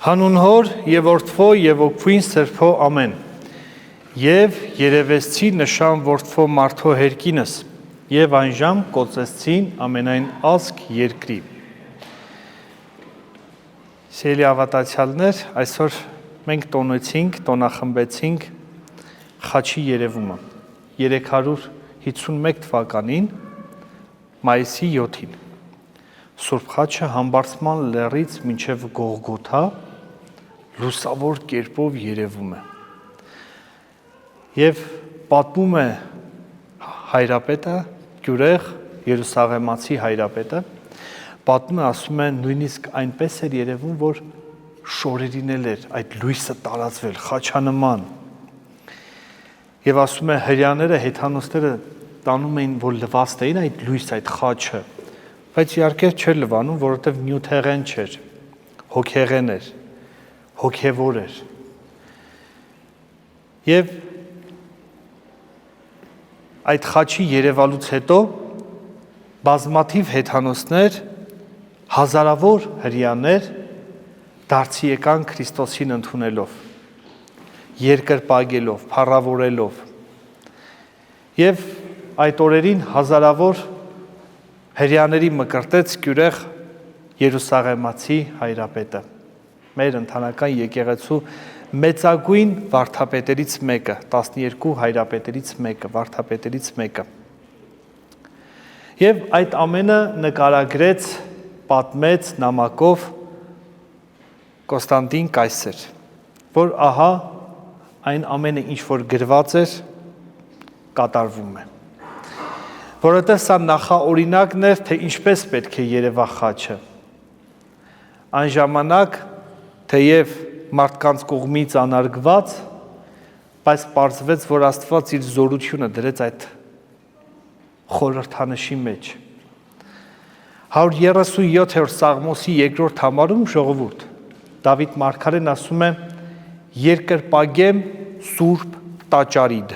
Հանուն հոր և որդվո և ոգվին սրբո ամեն, և երևեսցի նշան որդվո մարդո հերկինս, և այն ժամ կոծեսցին ամենայն ազգ երկրի։ Սիրելի ավատացյալներ, այսօր մենք տոնախմբեցինք խաչի երևումը 351 թվականին մայիսի 7-ին։ Սուրբ խաչը Համբարձման լեռից մինչև Գողգոթա լուսավոր կերպով երևում է։ Եվ պատմում է հայրապետը, գյուրեղ Երուսաղեմացի հայրապետը, պատմում է, ասում է, նույնիսկ այնպես էր երևում, որ շորերին էլ էր այդ լույսը տարածվել, խաչանման։ Եվ ասում է, հրեաները, հեթանոսները տանում էին, որ լվացտ էին այդ լույս, այդ խաչը, բայց իհարկե չէր լվանում, որովհետև նյութեղեն չէր, հոգեղեն էր, հոգևոր էր։ Եվ այդ խաչի երևալուց հետո բազմաթիվ հեթանոսներ, հազարավոր հրեաներ դարձի եկան Քրիստոսին ընդունելով, երկրպագելով, փառավորելով։ Եվ այդ օրերին հազարավոր հրեաների մկրտեց գյուրեղ Երուսաղեմացի հայրապետը, մեր ընտանական եկեղեցու մեծագույն վարդապետերից մեկը, 12 հայրապետերից մեկը, վարդապետերից մեկը։ Եվ այդ ամենը նկարագրեց, պատմեց նամակով Կոնստանտին կայսեր, որ ահա այն ամենը, ինչ որ գրված էր, կատարվում է։ Որովհետև սա նախաօրինակն էր, թե ինչպես պետք է երևա խաչը։ Այն ժամանակ, թեև մարդկանց կողմից անարգված, բայց պարզվեց, որ Աստված իր զորությունը դրեց այդ խորհրդանշի մեջ։ 137-րդ Սաղմոսի 2-րդ համարում ժողովուրդ Դավիթ մարգարեն ասում է. երկրպագեմ սուրբ տաճարիդ։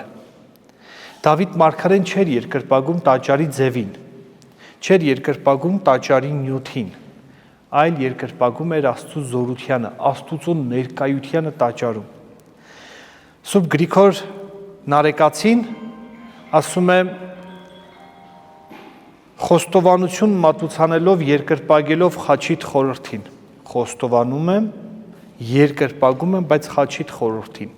Դավիթ մարգարեն չէր երկրպագում տաճարի ձևին, չէր երկրպագում տաճարի նյութին, այլ երկրպագում էր Աստծո զորությանը, Աստծո ներկայությանը տաճարում։ Սուրբ Գրիգոր Նարեկացին ասում է. խոստովանություն մատուցանելով երկրպագելով խաչիդ խորհրդին, խոստովանում եմ, երկրպագում եմ, բայց խաչիդ խորհրդին։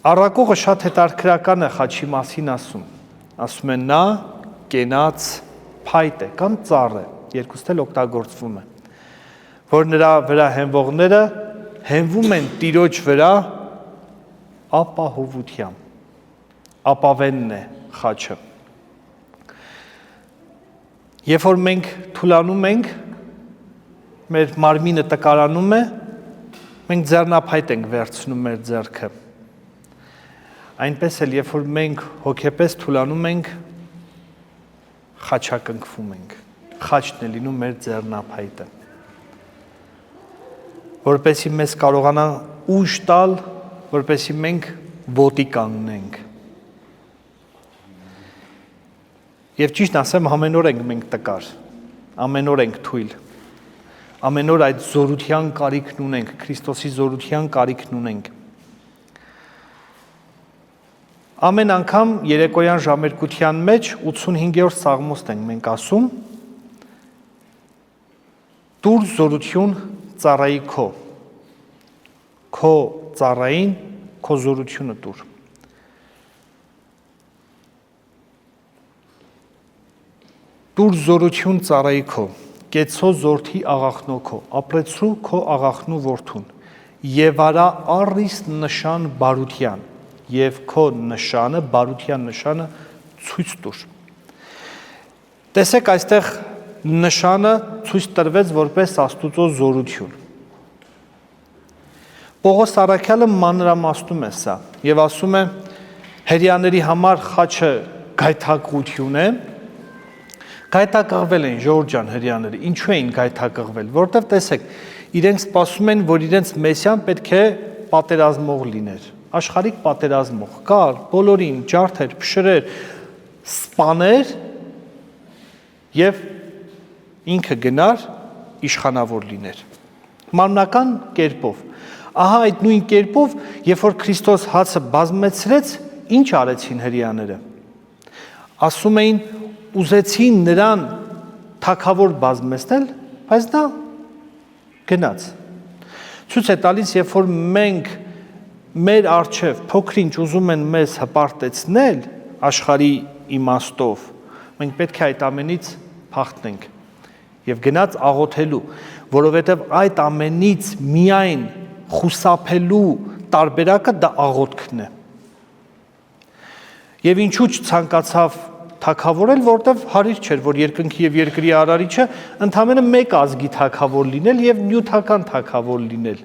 Առակողը շատ հետաքրքրական է խաչի մասին ասում է նա կենաց փայտ է կամ ծառ է, երկուստ էլ օգտագործվում է, որ նրա վրա հենվողները հենվում են Տիրոջ վրա ապահովությամբ, ապավենն է խաչը։ Երբ որ մենք թուլանում ենք, մեր մարմինը տկարանում է, մենք ձեռնափայտ ենք վերցնում մեր ձեռքը։ Այնպես էլ, երբ որ մենք հոգեպես թուլանում ենք, խաչակնքվում ենք, խաչն է լինում մեր ձեռնափայտը, որպեսզի մեզ կարողանա ուժ տալ, որպեսզի մենք ոտի կանգնենք։ Եվ ճիշտ ասեմ, ամեն օր ենք մենք տկար, ամեն օր ենք թույլ, ամեն օր այդ զորության կարիքն ունենք, Քրիստոսի զորության կարիքն ունենք։ Ամեն անգամ երեկոյան ժամերկության մեջ 85-րդ Սաղմոսն ենք մենք ասում. Տուր զորություն ծառայի քո ծառային քո զորությունը տուր։ Տուր զորություն ծառայի քո, կեցո զորթի աղախնո քո, ապրեցրու քո աղախնու որդուն, եւ արա առիս նշան բարության, եւ քո նշանը, բարության նշանը ցույց տուր։ Տեսեք, այստեղ նշանը ցույց տրվեց որպես Աստուծո զորություն։ Պողոս առաքյալը մանրամասնում է սա եւ ասում է հրեաների համար խաչը գայթակղություն է, գայթակղվել են ժողովուրդ ջան հրեաները, ինչու էին գայթակղվել, որովհետև տեսեք, իրենք սպասում են, որ իրենց մեսիան պետք է պատերազմող լիներ, աշխարհիկ պատերազմող, կար, բոլորին ջարդեր, փշրեր, սպաներ եւ ինքը գնար իշխանավոր լիներ։ Մարմնական կերպով։ Ահա այդ նույն կերպով, երբ որ Քրիստոս հացը բազմեցրեց, ինչ արեցին հրեաները։ Ասում էին, ուզեցին նրան թագավոր բազմեցնել, բայց նա գնաց։ Ցույց է տալիս, երբ որ մենք մեր առջև փոքրինչ ուզում են մեզ հպարտեցնել աշխարհի իմաստով, մենք պետք է այդ ամենից փախտնենք եւ գնաց աղոթելու, որովհետեւ այդ ամենից միայն խուսափելու տարբերակը դա աղոթքն է։ Եվ ինչու չցանկացավ թագավորել, որտեվ հարիր չէր, որ երկնքի եւ երկրի արարիչը ընդամենը մեկ ազգի թագավոր լինել եւ նյութական թագավոր լինել։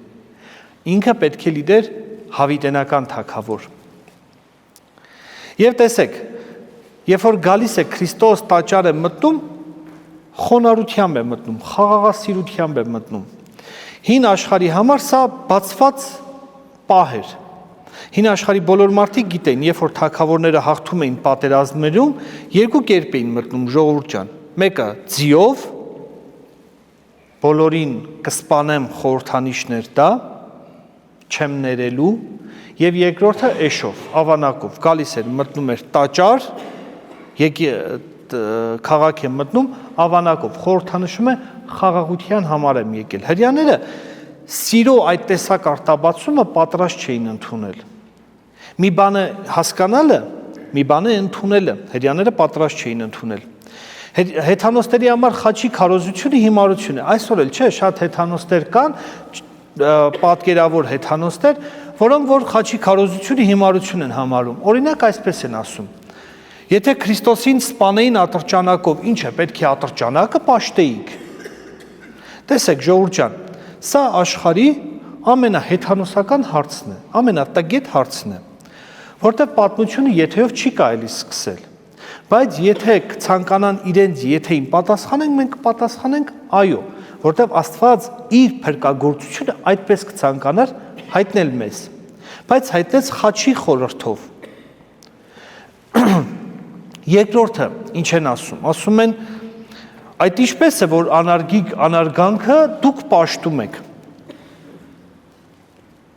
Ինքը պետք է լիներ հավիտենական թագավոր։ Եվ տեսեք, երբ որ գալիս է Քրիստոս տաճար է մտնում, խոնարհությամբ է մտնում, խաղաղասիրությամբ է մտնում։ Հին աշխարհի համար սա բացված պահ էր։ Հին աշխարհի բոլոր մարդիկ գիտեն, երբ որ թագավորները հաղթում էին պատերազմներում, երկու կերպ էին մտնում, ժողովուրդ ջան։ Մեկը ձիով, բոլորին կսպանեմ խորհրդանիշներ դա, չեմ ներելու, եւ երկրորդը էշով, ավանակով, գալիս էր մտնում էր տաճար, քաղաք է մտնում ավանակով, խորհրդանշում է խաղաղության համար եմ եկել։ Հրեաները սիրո այդ տեսակ արտաբացումը պատրաստ չէին ընդունել։ Մի բանը հասկանալը, մի բանը ընդունելը, հրեաները պատրաստ չէին ընդունել։ Հեթանոստերի համար խաչի քարոզությունը հիմարություն է։ Այսօր էլ չէ, շատ հեթանոստեր կան, պատկերավոր հեթանոստեր, որոնք որ խաչի քարոզությունը հիմարություն են համարում։ Օրինակ այսպես են ասում. Եթե Քրիստոսին սպանեին ատրճանակով, ինչ է, պետք է ատրճանակը պաշտեիք։ Տեսեք, ժողովուրդ ջան, սա աշխարհի ամենահեթանոսական հարցն է, ամենատգետ հարցն է, որտեղ պատմությունը եթեով չի կարելի սկսել։ Բայց եթե ցանկանան իրենց եթեին պատասխանենք, մենք կպատասխանենք այո, որտեղ Աստված իր փրկagorցությունը այդպես կցանկանար հայտնել մեզ, բայց հայտնեց խաչի խորհրդով։ Երկրորդը ինչ են ասում։ Ասում են, այդ ինչպես է, որ անարգանքը դուք պաշտում եք։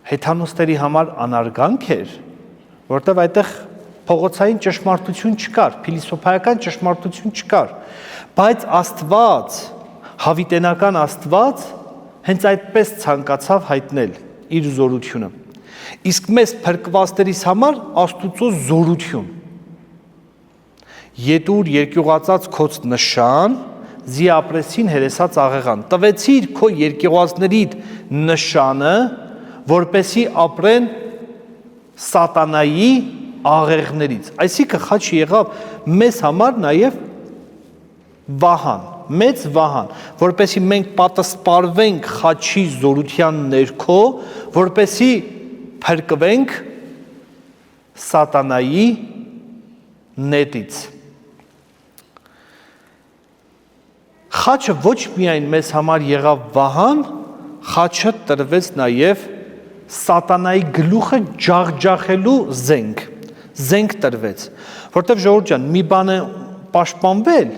Հեթանոստերի համար անարգանք էր, որտեղ այդտեղ փողոցային ճշմարտություն չկար, փիլիսոփայական ճշմարտություն չկար, բայց Աստված, հավիտենական Աստված, հենց այդպես ցանկացավ հայտնել իր զորությունը։ Իսկ մեզ փրկվածներից համար Աստուծո զորություն։ Ետուր երկյուղածած քոց նշան, զի ապրեսին հերեսած աղեղան։ Տվեցիր քո երկյուղածներիդ նշանը, որպեսի ապրեն սատանայի աղեղներից։ Այսինքն խաչը եղավ մեզ համար նաև վահան, մեծ վահան, որպեսի մենք պատասպարվենք խաչի զորության ներքո, որպեսի փրկվենք սատանայի նետից։ Խաչը ոչ միայն մեզ համար եղավ վահան, խաչը տրվեց նաև սատանայի գլուխը ջախջախելու զենք տրվեց, որտեղ ժողովուրդ ջան, մի բան է պաշտպանվել,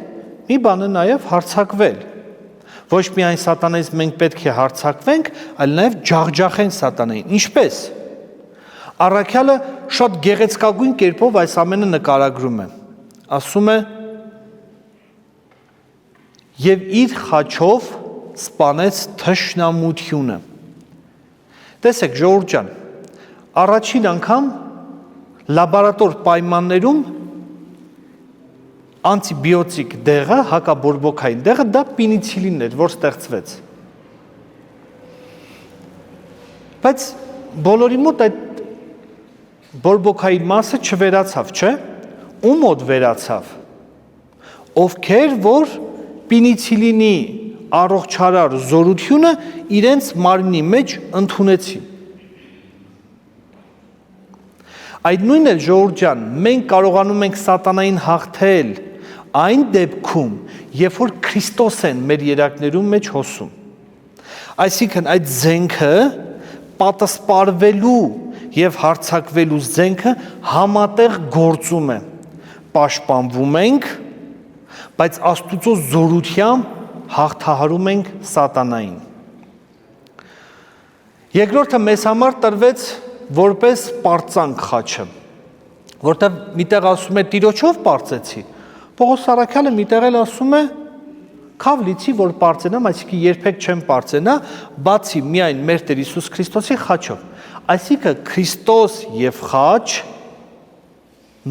մի բան է նաև հարձակվել։ Ոչ միայն սատանայից մենք պետք է հարձակվենք, այլ նաև ջախջախենք սատանային։ Ինչպես։ Առաքյալը շատ գեղեցկագույն կերպով այս ամենը նկարագրում է։ Ասում է. Եվ իր խաչով սպանեց թշնամությունը։ Տեսեք, ժողովուրդ ջան, առաջին անգամ լաբորատոր պայմաններում անտիբիոտիկ դեղը, հակաբորբոքային դեղը դա պինիցիլինն էր, որ ստեղծվեց։ Բայց բոլորի մոտ այդ բորբոքային մասը չվերացավ, չէ՞։ Ում մոտ վերացավ։ Ովքեր որ պինիցիլինի առողջարար զորությունը իրենց մարմնի մեջ ընդունեցին։ Այդ նույնն էլ ժողովուրդ ջան, մենք կարողանում ենք սատանային հաղթել այն դեպքում, երբ որ Քրիստոս են մեր երակներում մեջ հոսում։ Այսինքն այդ զենքը պատասպարվելու եւ հարձակվելու զենքը համատեղ գործում է։ Պաշտպանվում ենք, բայց Աստուծո զորությամբ հաղթահարում ենք սատանային։ Երկրորդը մեզ համար տրվեց որպես պարծանք խաչը, որտեղ միտեղ ասում է տիրոջով պարծեցի, Պողոս Սարաքյալը միտեղ էլ ասում է քավ լիցի, որ պարծենամ, այսինքն երբեք չեմ պարծենա, բացի միայն մեր Տեր Հիսուս Քրիստոսի խաչով։ Այսինքն Քրիստոս եւ խաչ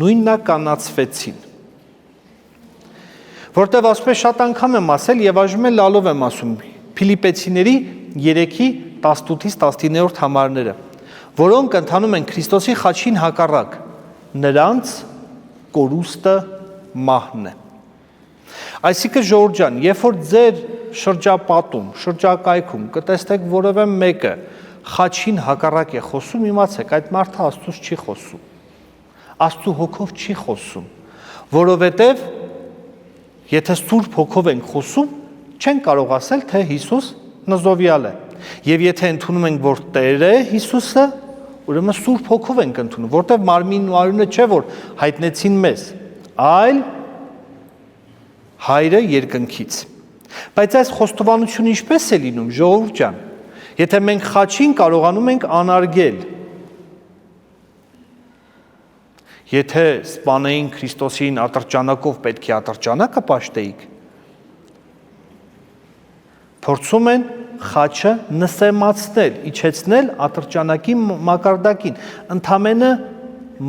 նույնականացվեցին։ Որտեղ ասում է շատ անգամ եմ ասել եւ այժմ էլ լալով եմ ասում Փիլիպեցիների 3:18-ից 19-րդ համարները, որոնք ընթանում են Քրիստոսի խաչին հակառակ, նրանց կորուստը մահն է։ Այսինքն ժողովուրդ ջան, երբ որ ձեր շրջապատում, շրջակայքում կտեսնեք որևէ մեկը խաչին հակառակ է խոսում, իմացեք, այդ մարդը Աստծուց չի խոսում։ Աստծու հոգով չի խոսում, որովհետև եթե Սուրբ հոգով ենք խոսում, չեն կարող ասել, թե Հիսուս նզովյալ է։ Եվ եթե ընդունում ենք, որ Տեր է Հիսուսը, ուրեմն Սուրբ հոգով ենք ընդունում, որտեղ մարմինն ու արյունը չէ, որ հայտնեցին մեզ, այլ Հայրը երկնքից։ Բայց այս խոստովանությունը ինչպես է լինում, ժողովուրդ ջան, եթե մենք խաչին կարողանում ենք անարգել, եթե սպանեին Քրիստոսին ատրճանակով պետք է ատրճանակը պաշտեիք, փորձում են խաչը նսեմացնել, իջեցնել ատրճանակի մակարդակին, ընդամենը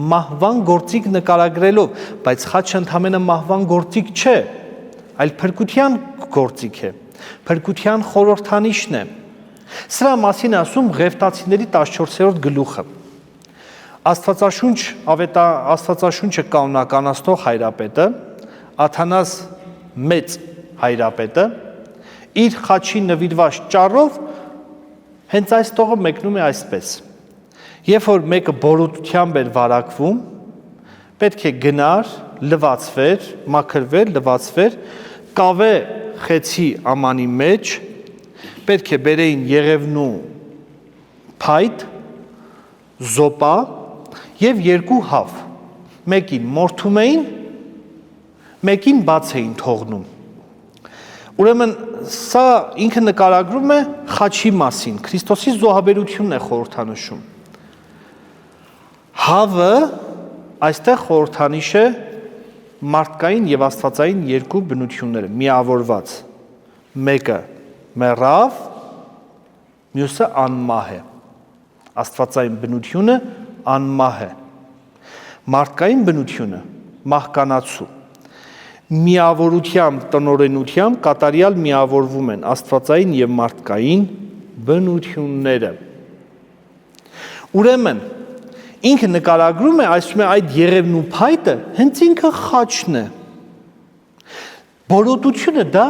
մահվան գործիք նկարագրելով, բայց խաչը ընդամենը մահվան գործիք չէ, այլ փրկության գործիք է, փրկության խորհրդանիշն է։ Սրա մասին ասում Ղևտացիների 14-րդ գլուխը։ Աստվածաշունչը կանոնականացնող հայրապետը, Աթանաս մեծ հայրապետը, իր խաչի նվիրված ճառով հենց այս տողը մեկնում է այսպես. երբ որ մեկը բորոտությամբ էր վարակվում, պետք է գնար, լվացվեր, մաքրվեր, լվացվեր, կավե խեցի ամանի մեջ, պետք է բերեին եղևնու փայտ, զոպա եւ երկու հավ, մեկին մորթում էին, մեկին բաց էին թողնում։ Ուրեմն սա ինքը նկարագրում է խաչի մասին, Քրիստոսի զոհաբերությունն է խորհրդանշում։ Հավը այստեղ խորհրդանիշ է մարդկային եւ աստվածային երկու բնությունները, միավորված։ Մեկը մեռավ, մյուսը անմահ է։ Աստվածային բնությունը անմահ է։ Մարդկային բնությունը մահկանացու։ Միավորությամբ, տնօրենությամբ կատարյալ միավորվում են աստվածային եւ մարդկային բնությունները։ Ուրեմն ինքը նկարագրում է, ասում է այդ եղևնու փայտը հենց ինքը խաչն է։ Բորոտությունը դա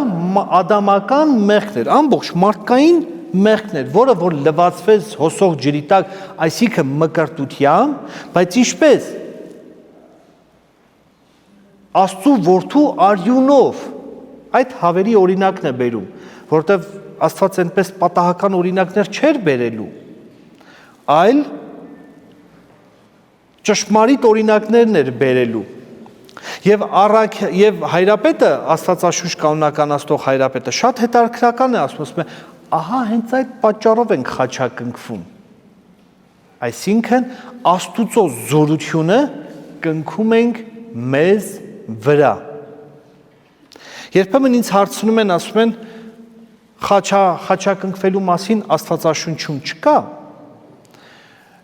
ադամական մեղքն էր, ամբողջ մարդկային մեղքն էր, որը որ լվացվեց հոսող ջրի տակ, այսինքն մկրտությամբ, բայց ինչպես Աստծու որդու արյունով, այդ հավերի օրինակն է բերում, որտեղ Աստված այնպես պատահական օրինակներ չէր բերելու, այլ ճշմարիտ օրինակներն էր բերելու։ Եվ հայրապետը, Աստվածաշունչ կանոնականացնող հայրապետը շատ հետաքրքրական է ասում է, ահա հենց այդ պատճառով ենք խաչակնքվում։ Այսինքն Աստուծո զորությունը կնքում ենք մեզ վրա։ Երբեմն ինձ հարցնում են, ասում են, խաչակնքվելու մասին Աստվածաշունչում չկա։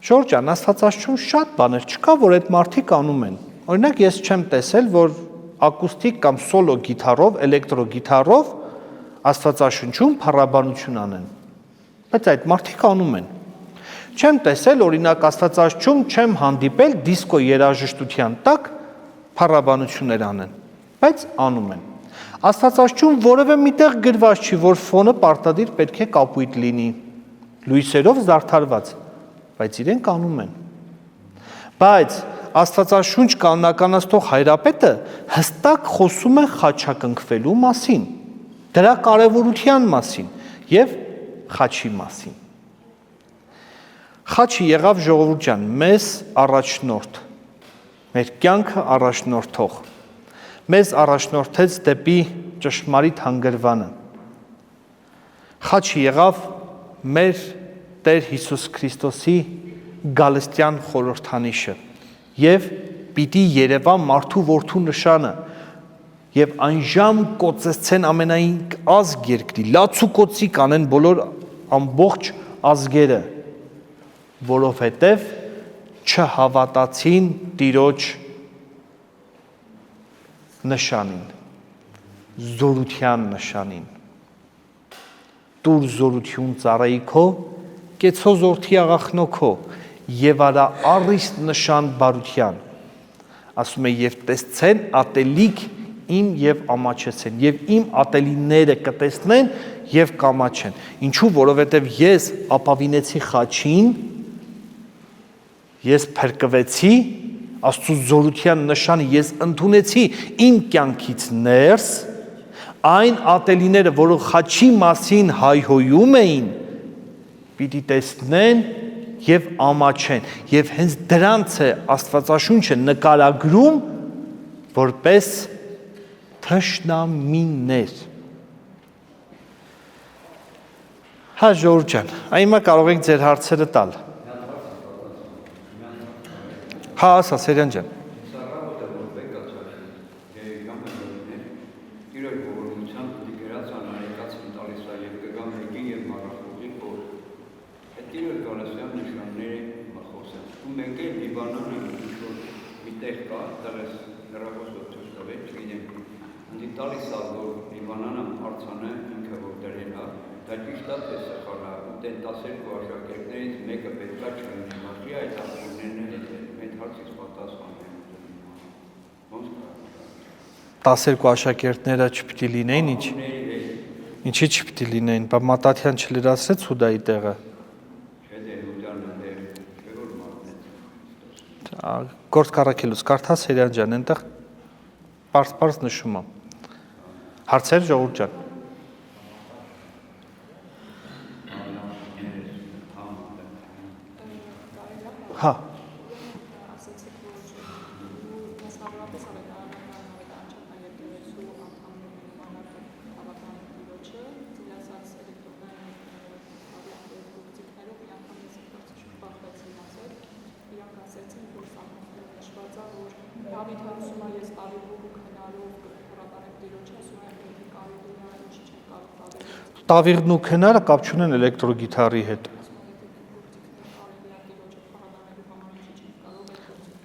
Ժողովուրդ ջան, Աստվածաշունչում շատ բաներ չկա, որ այդ մարդիկ անում են։ Օրինակ, ես չեմ տեսել, որ ակուստիկ կամ սոլո գիտարով, էլեկտրո գիտարով Աստվածաշունչում փառաբանություն անեն։ Բայց այդ մարդիկ անում են։ Չեմ տեսել, օրինակ, Աստվածաշունչում չեմ հանդիպել դիսկո երաժշտության տակ փառաբանություններ անեն, բայց անում են։ Աստվածաշունչում որևէ միտեղ գրված չի, որ ֆոնը պարտադիր պետք է կապույտ լինի, լույսերով զարդարված, բայց իրենք անում են։ Բայց Աստվածաշունչ կանոնականացնող հայրապետը հստակ խոսում է խաչակնքվելու մասին, դրա կարևորության մասին եւ խաչի մասին։ Խաչը եղավ ժողովուրդ ջան, մեզ առաջնորդ, մեր կյանքը առաջնորդող, մեզ առաջնորդեց դեպի ճշմարիտ հանգրվանը։ Խաչը եղավ մեր Տեր Հիսուս Քրիստոսի գալստյան խորհրդանիշը եւ պիտի երևա մարդու որդու նշանը եւ այնժամ կոծեցեն ամենայն ազգ երկրի լաց ու կոծի կանեն բոլոր ամբողջ ազգերը որովհետեւ չհավատացին Տիրոջ նշանին զորության նշանին Տուր զորություն ծառայի քո կեցո զորթի աղախնոքո եւ արա առիստ նշան բարության ասում է եւ տեսցեն ատելիք իմ եւ ամաչեցեն եւ իմ ատելիները կտեսնեն եւ կամաչեն ինչու որովհետեւ ես ապավինեցի խաչին ես փրկվեցի Աստծո զորության նշանը ես ընդունեցի իմ կյանքից ներս այն ատելիները որոնք խաչի մասին հայհոյում էին պիտի տեսնեն եւ ամաչեն եւ հենց դրանց է Աստվածաշունչը նկարագրում որպես թշնամիներ Հա Ժորժ ջան այմա կարող եք ձեր հարցերը տալ Հա ասա Սերյան ջան Տասերկու աշակերտները չպիտի լինեին ինչի չպիտի լինեին բա Մատաթյան չլրացրեց Հուդայի տեղը Գործ կառաքելուց կարդա Սերյան ջան այնտեղ պարզ նշում է հարցեր Ժողովուրդ ջան Հա Տավիղն ու քնարը կապ չունեն էլեկտրոգիտարի հետ։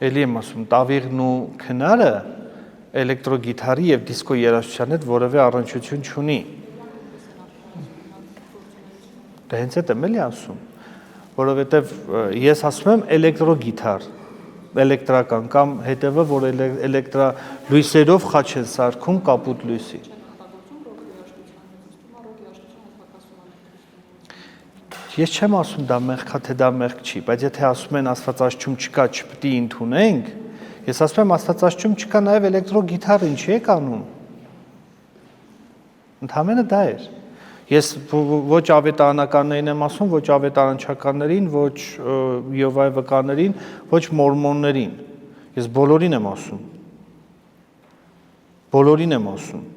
Էլի եմ ասում, տավիղն ու քնարը էլեկտրոգիտարի եւ դիսկո երաժշտության հետ որևէ առնչություն չունի։ Դա հենց այդ եմ էլի ասում, որովհետեւ ես ասում եմ էլեկտրոգիտար, էլեկտրական կամ հետևը, որ էլեկտրալույսերով խաչ են սարքում կապուտ լույսի։ Ես չեմ ասում դա մեղք թե դա մեղք չի, բայց եթե ասում են Աստվածաշունչում չկա, չպիտի ընդունենք, ես ասում եմ Աստվածաշունչում չկա նաև էլեկտրոգիտար, ինչի եք անում։ Ընդհանրապես դա էր։ Ես ոչ ավետարանականներին եմ ասում, ոչ ավետարանչականներին, ոչ Եհովայի վկաներին, ոչ մորմոններին։ Ես բոլորին եմ ասում։ Բոլորին եմ ասում։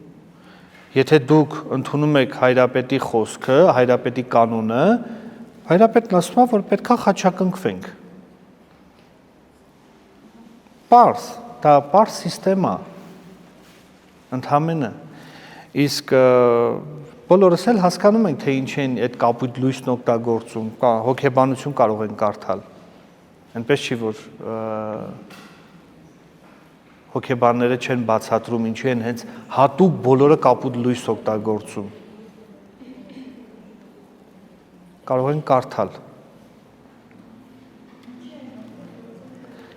Եթե դուք ընդունում եք հայրապետի խոսքը, հայրապետի կանոնը, հայրապետն ասում է, որ պետք է խաչակնքվենք։ Պարզ, դա պարզ սիստեմա։ Ընդհանրապես իսկ բոլորս էլ հասկանում ենք, թե ինչ են այդ կապույտ լույսն օգտագործում, հոգեբանություն կարող են կարդալ։ Այնպես չի, որ հոգեբանները չեն բացատրում, ինչու են հենց հատուկ բոլորը կապույտ լույս օգտագործում։ Կարող են կարդալ։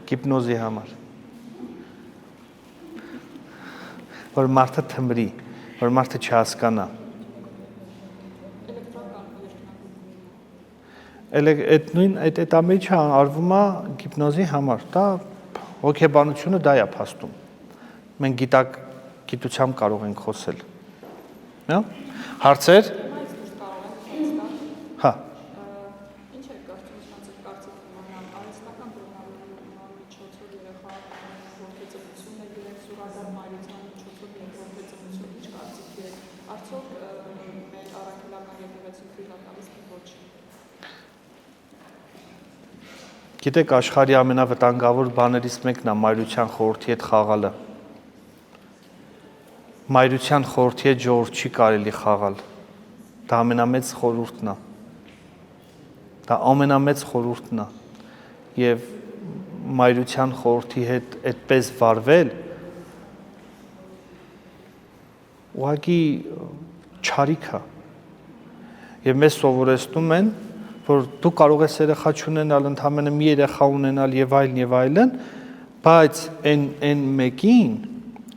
Հիպնոզի համար։ Որ մարդը թմրի, որ մարդը չհասկանա։ Այդ նույն այդ ամենը արվում է հիպնոզի համար, դա հոգեբանությունը դա է փաստում։ Մենք գիտությամբ կարող ենք խոսել։ Հա? Հարցեր։ Հա։ Ինչ է կարծում ցանցը կարծիք իմանալ արհեստական բռնալու միջոցով երեխա ողջունություն է դրել սուրական մայրության միջոցով ողջունություն ինչ կարծիք է արդյոք մեր առաքելական եկեղեցու ֆիլատալիստը ոչ Գիտեք, աշխարհի ամենավտանգավոր բաներից մեկն է մայրության խորհրդի հետ խաղալը։ Մայրության խորհրդի հետ ժողովուրդ չի կարելի խաղալ։ Դա ամենամեծ խորհուրդն է։ Դա ամենամեծ խորհուրդն է։ Եվ մայրության խորհրդի հետ այդպես վարվել ուղղակի չարիք է։ Եվ մեզ սովորեցնում են, որ դու կարող ես երեխա չունենալ, ընդամենը մի երեխա ունենալ եւ այլն, բայց այն մեկին,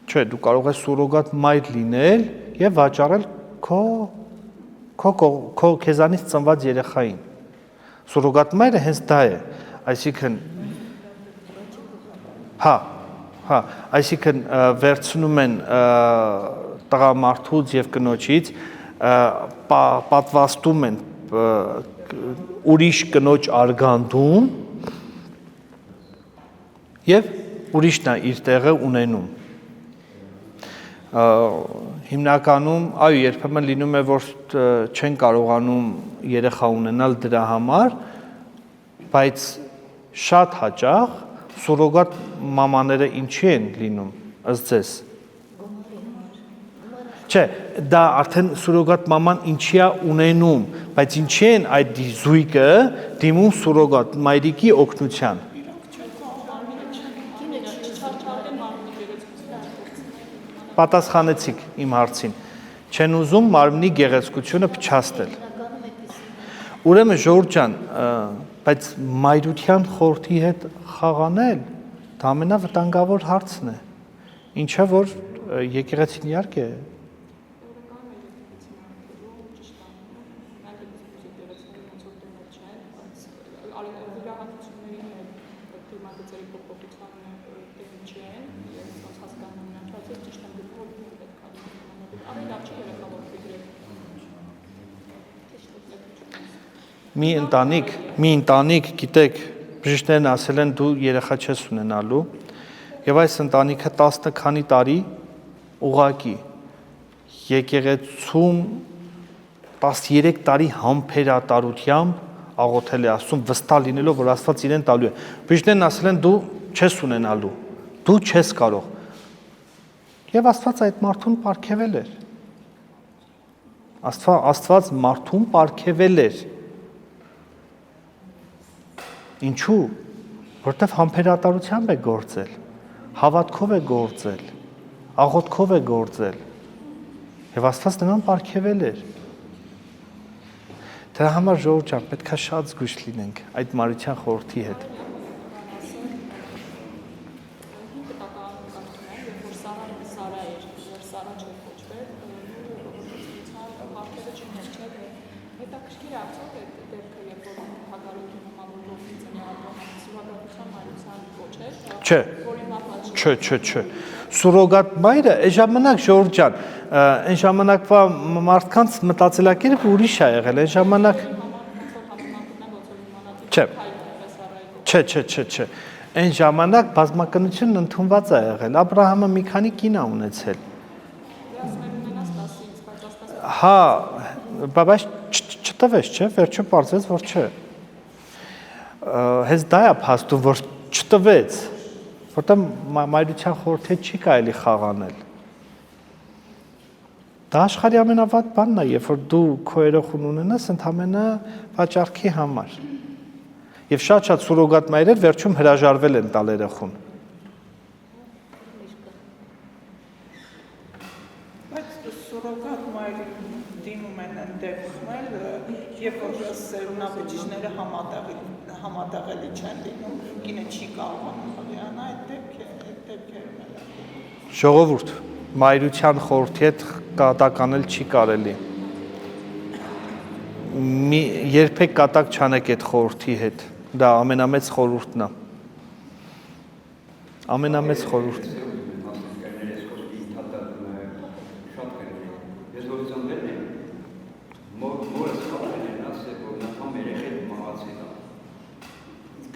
չէ, դու կարող ես սուրոգատ մայր լինել եւ վաճառել քո քեզանից ծնված երեխային։ Սուրոգատ մայրը հենց դա է, այսինքն այսինքն վերցնում են տղամարդուց եւ կնոջից պատվաստում են ուրիշ կնոջ արգանդում եւ ուրիշն է իր տեղը ունենում։ Հիմնականում, այո, երբեմն լինում է, որ չեն կարողանում երեխա ունենալ դրա համար, բայց շատ հաճախ սուրոգատ մամաները ինչի են լինում, ըստ ձեզ։ Չէ, դա արդեն սուրոգատ մաման ինչի է ունենում, բայց ինչի են այդ զույգը դիմում սուրոգատ մայրիկի օգնության։ Պատասխանեցիք իմ հարցին։ Չեն ուզում մարմնի գեղեցկությունը փչացնել։ Ուրեմն ժողովուրդ ջան, բայց մայրության խորհրդի հետ խաղանել դա ամենավտանգավոր հարցն է։ Ինչը որ եկեղեցին իհարկե մի ընտանիք, գիտեք, բժիշկներն ասել են դու երեխա չես ունենալու, եւ այս ընտանիքը 10 քանի տարի ուղակի եկեղեցում 13 տարի համբերատարությամբ աղոթել է Աստծուն, վստահ լինելով, որ Աստված իրեն տալու է։ Բժիշկներն ասել են դու չես ունենալու, դու չես կարող։ Եվ Աստված այդ մարդուն պարգևել էր։ Աստված մարդուն պարգևել էր։ Ինչու՞։ Որտեվ համբերատարությամբ է գործել, հավատքով է գործել, աղոթքով է գործել։ Եվ Աստված նրան պարգևել էր։ Դրա համար ժողովուրդ ջան, պետք է շատ զգույշ լինենք այդ մայրության խորհրդի հետ։ Չէ։ Սուրոգատ մայրը այն ժամանակ ժողովուրդ ջան, այն ժամանակվա մարդկանց մտածելակերպը ուրիշ է եղել, այն ժամանակ Չէ։ Այն ժամանակ բազմակնությունն ընդունված է եղել։ Աբրահամը մի քանի կին է ունեցել։ Հա, բայց չտվեց, չէ, վերջում պարզվեց, որ չէ։ Հենց դա է փաստում, որ չտվեց, որտեղ մայրության խորհրդի չի կարելի խաղանել։ Դա աշխարհի ամենավատ բանն է, երբ որ դու քո երեխուն ունենաս ընդամենը վաճառքի համար։ Եվ շատ սուրոգատ մայրեր վերջում հրաժարվել են տալ երեխուն։ Բայց սուրոգատ մայրի դիմում են ընդդեպքներ, երբ որ սերունակիչները համատեղելի չեն լինում, կինը չի կարողանում հղիանա, այդ դեպքերում է։ Ժողովուրդ, մայրության խորհրդի հետ կատականել չի կարելի։ Երբեք կատակ չանեք այդ խորհրդի հետ։ Դա ամենամեծ խորհուրդն է։ Ամենամեծ խորհուրդն է։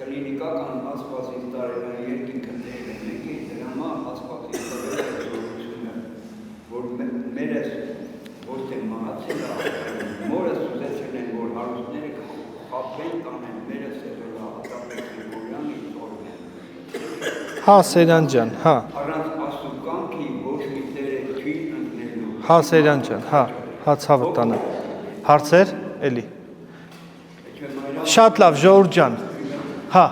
Կլինիկական ասպացից տարեկան երկինքը ներեն եկի, դրամա ասպացից տարեկան որ մերես ոչ թե մահացել մորս ուզեցել են, որ հարուստները խապեն կանեն, մերս է որ հատապեցին, որ Հա, Սերյան ջան, հա։ Առանց Աստծո կամքի ոչ մի տերը չի ընկնելու։ Հա, Սերյան ջան, հա, հա ցավը տանը։ Հարցեր, էլի։ Շատ լավ, Ժողովուրդ ջան։ Հա։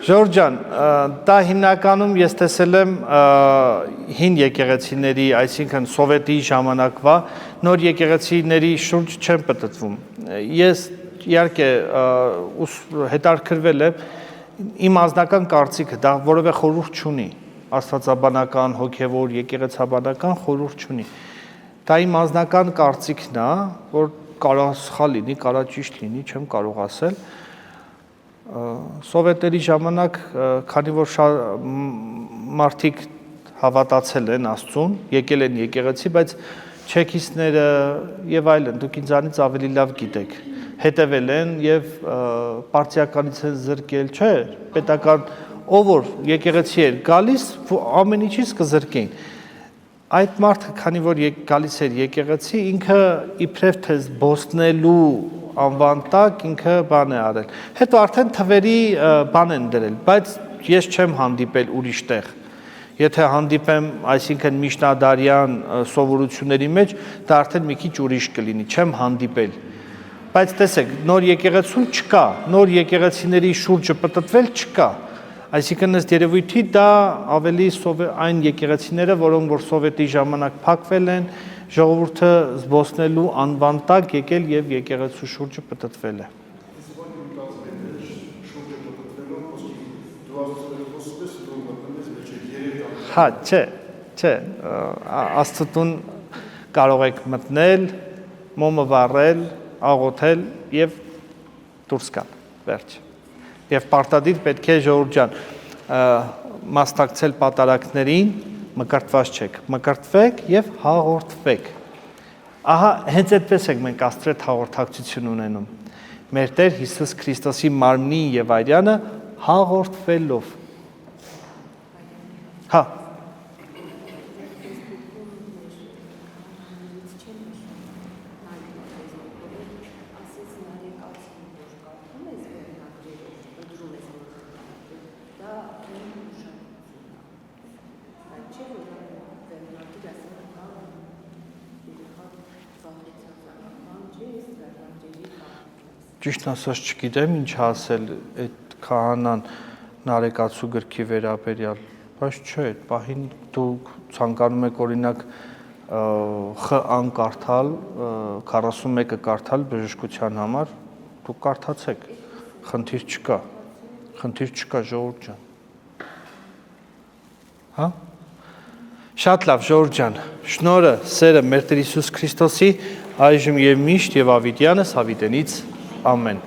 Ժողովուրդ ջան, դա հիմնականում ես տեսել եմ հին եկեղեցիների, այսինքն սովետի ժամանակվա նոր եկեղեցիների շուրջ չեմ պտտվում։ Ես իհարկե հետաքրքրվել եմ, իմ անձնական կարծիքը դա որևէ խորհուրդ չունի, աստվածաբանական, հոգևոր, եկեղեցաբանական խորհուրդ չունի։ Դա իմ անձնական կարծիքն է, որ կարող սխալ լինի, կարող ճիշտ լինի, չեմ կարող ասել։ Սովետների ժամանակ, քանի որ մարդիկ հավատացել են Աստծուն, եկել են եկեղեցի, բայց չեքիստները եւ այլն, դուք ինձանից ավելի լավ գիտեք, հետևել են եւ պարտիականից են զրկել, չէ, պետական ով որ եկեղեցի էր գալիս, ամեն ինչից կզրկեին։ Այդ մարդը, քանի որ գալիս էր եկեղեցի, ինքը իբրև թե զբոսնելու անվան տակ ինքը բան է արել։ Հետո արդեն թվերի բան են դրել, բայց ես չեմ հանդիպել ուրիշ տեղ։ Եթե հանդիպեմ, այսինքն միջնադարյան սովորությունների մեջ, դա արդեն մի քիչ ուրիշ կլինի, չեմ հանդիպել։ Բայց տեսեք, նոր եկեղեցում չկա, նոր եկեղեցիների շուրջը պտտվել չկա։ Այսինքն ըստ երևույթի դա ավելի այն եկեղեցիները, որոնք որ սովետի ժամանակ փակվել են, ժողովուրդը զբոսնելու անվան տակ եկել եւ եկեղեցու շուրջը պտտվել է։ Հա, չէ, Աստծուն կարող եք մտնել, մոմը վառել, աղոթել եւ դուրս գալ, վերջ։ Եվ պարտադիր պետք է Ժողովուրդ ջան մասնակցել պատարակներին, մկրտված չեք, մկրտվեք եւ հաղորդվեք։ Ահա հենց այդպես ենք մենք Աստծո հետ հաղորդակցություն ունենում։ Մեր Տեր Հիսուս Քրիստոսի մարմնի եւ արյանը հաղորդվելով։ Հա։ Ճիշտ ասած չգիտեմ ինչ ասել այդ քահանան Նարեկացու գրքի վերաբերյալ, բայց չէ, այդ պահին դուք ցանկանում եք օրինակ ԽԱ կարդալ, 41-ը կարդալ բժշկության համար, դուք կարդացեք, խնդիր չկա, Ժողովուրդ ջան։ Հա? Շատ լավ, Ժողովուրդ ջան, շնորհը, սերը մեր Տեր Հիսուս Քրիստոսի այժմ եւ միշտ եւ ավիտյանս հավիտենից Ամեն։